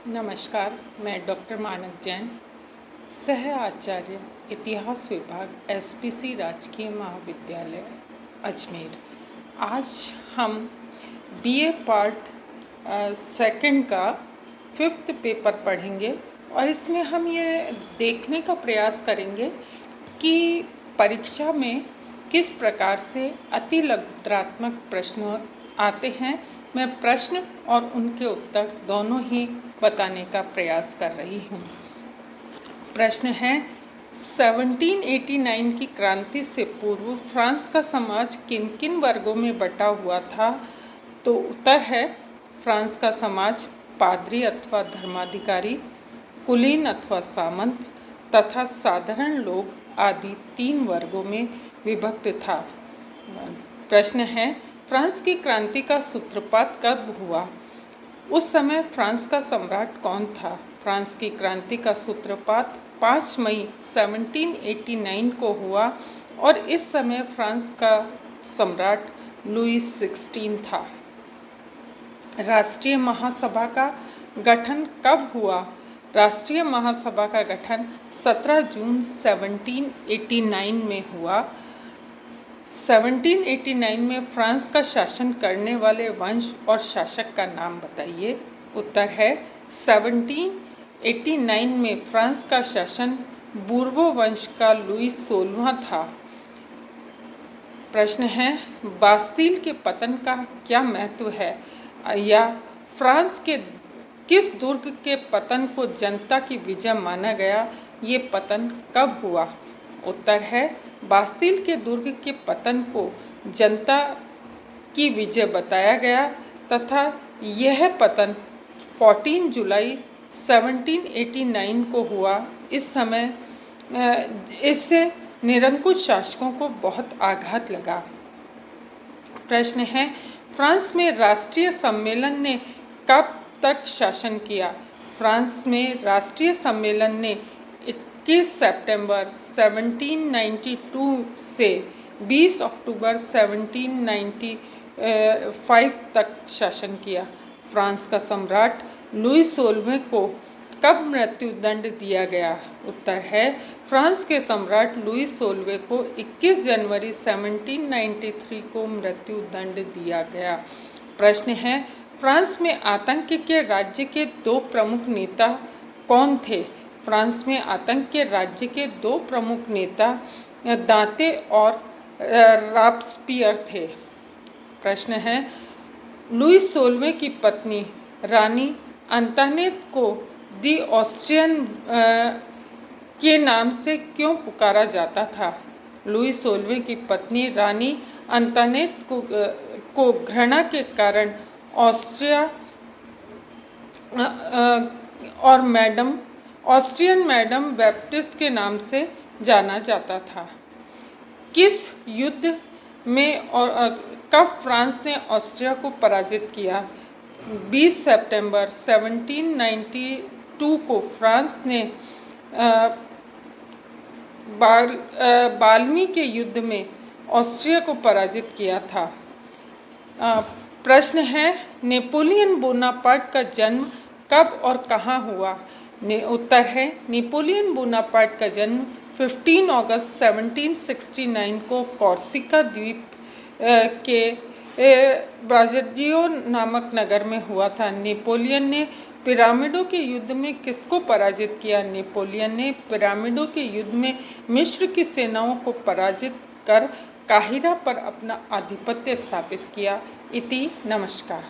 नमस्कार, मैं डॉक्टर मानक जैन, सह आचार्य इतिहास विभाग एसपीसी राजकीय महाविद्यालय अजमेर। आज हम बीए पार्ट सेकंड का 5th पेपर पढ़ेंगे और इसमें हम ये देखने का प्रयास करेंगे कि परीक्षा में किस प्रकार से अतिलघुत्रात्मक प्रश्न आते हैं। मैं प्रश्न और उनके उत्तर दोनों ही बताने का प्रयास कर रही हूँ। प्रश्न है 1789 की क्रांति से पूर्व फ्रांस का समाज किन किन वर्गों में बटा हुआ था। तो उत्तर है फ्रांस का समाज पादरी अथवा धर्माधिकारी, कुलीन अथवा सामंत तथा साधारण लोग आदि 3 वर्गों में विभक्त था। प्रश्न है फ्रांस की क्रांति का सूत्रपात कब हुआ। उस समय फ्रांस का सम्राट कौन था। फ्रांस की क्रांति का सूत्रपात 5 मई 1789 को हुआ और इस समय फ्रांस का सम्राट लुई 16 था। राष्ट्रीय महासभा का गठन कब हुआ। राष्ट्रीय महासभा का गठन 17 जून 1789 में हुआ। 1789 में फ्रांस का शासन करने वाले वंश और शासक का नाम बताइए। उत्तर है 1789 में फ्रांस का शासन बूर्बो वंश का लुई 16वां था। प्रश्न है बास्तील के पतन का क्या महत्व है या फ्रांस के किस दुर्ग के पतन को जनता की विजय माना गया। ये पतन कब हुआ। उत्तर है बास्तील के दुर्ग के पतन को जनता की विजय बताया गया तथा यह पतन 14 जुलाई 1789 को हुआ। इस समय इससे निरंकुश शासकों को बहुत आघात लगा। प्रश्न है फ्रांस में राष्ट्रीय सम्मेलन ने कब तक शासन किया। फ्रांस में राष्ट्रीय सम्मेलन ने 21 सितंबर 1792 से 20 अक्टूबर 1795 तक शासन किया। फ्रांस का सम्राट लुई 16वें को कब मृत्युदंड दिया गया। उत्तर है फ्रांस के सम्राट लुई 16वें को 21 जनवरी 1793 को मृत्युदंड दिया गया। प्रश्न है फ्रांस में आतंक के राज्य के 2 प्रमुख नेता कौन थे। फ्रांस में आतंक के राज्य के 2 प्रमुख नेता दांते और रॉबेस्पियर थे। प्रश्न है लुई 16वें की पत्नी रानी अंतोनेट को दी ऑस्ट्रियन के नाम से क्यों पुकारा जाता था। लुई 16वें की पत्नी रानी अंतोनेट को घृणा के कारण ऑस्ट्रियन मैडम बैप्टिस्ट के नाम से जाना जाता था। किस युद्ध में और कब फ्रांस ने ऑस्ट्रिया को पराजित किया। 20 सितंबर 1792 को फ्रांस ने बाल्मी के युद्ध में ऑस्ट्रिया को पराजित किया था। प्रश्न है नेपोलियन बोनापार्ट का जन्म कब और कहाँ हुआ। उत्तर है नेपोलियन बोनापार्ट का जन्म 15 अगस्त 1769 को कॉर्सिका द्वीप के ब्राज़िलियो नामक नगर में हुआ था। नेपोलियन ने पिरामिडों के युद्ध में किसको पराजित किया। नेपोलियन ने पिरामिडों के युद्ध में मिस्र की सेनाओं को पराजित कर काहिरा पर अपना आधिपत्य स्थापित किया। इति नमस्कार।